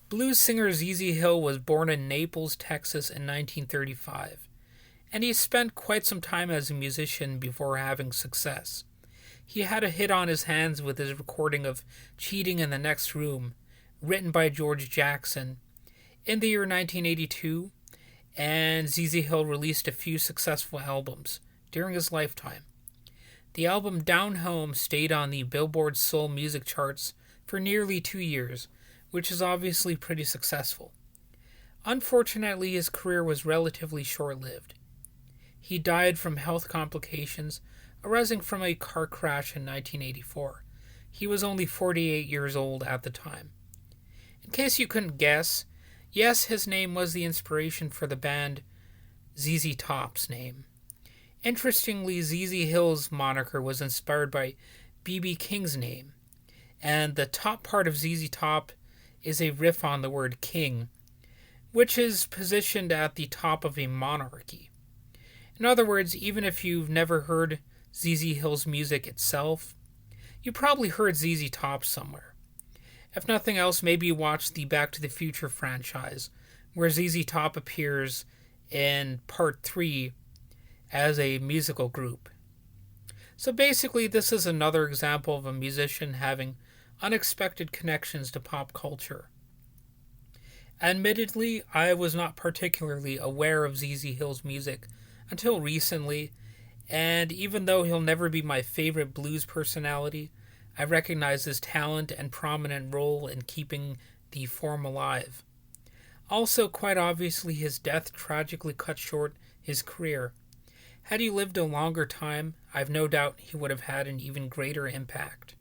Blues singer ZZ Hill was born in Naples, Texas in 1935, and he spent quite some time as a musician before having success. He had a hit on his hands with his recording of Cheating in the Next Room, written by George Jackson, in the year 1982, and ZZ Hill released a few successful albums during his lifetime. The album Down Home stayed on the Billboard Soul Music charts for nearly 2 years, which is obviously pretty successful. Unfortunately, his career was relatively short lived. He died from health complications arising from a car crash in 1984. He was only 48 years old at the time. In case you couldn't guess, yes, his name was the inspiration for the band ZZ Top's name. Interestingly, ZZ Hill's moniker was inspired by B.B. King's name, and the top part of ZZ Top is a riff on the word king, which is positioned at the top of a monarchy. In other words, even if you've never heard ZZ Hill's music itself, you probably heard ZZ Top somewhere. If nothing else, maybe you watched the Back to the Future franchise, where ZZ Top appears in Part 3 as a musical group. So basically, this is another example of a musician having unexpected connections to pop culture. Admittedly, I was not particularly aware of ZZ Hill's music until recently, and even though he'll never be my favorite blues personality, I recognize his talent and prominent role in keeping the form alive. Also, quite obviously, his death tragically cut short his career. Had he lived a longer time, I've no doubt he would have had an even greater impact.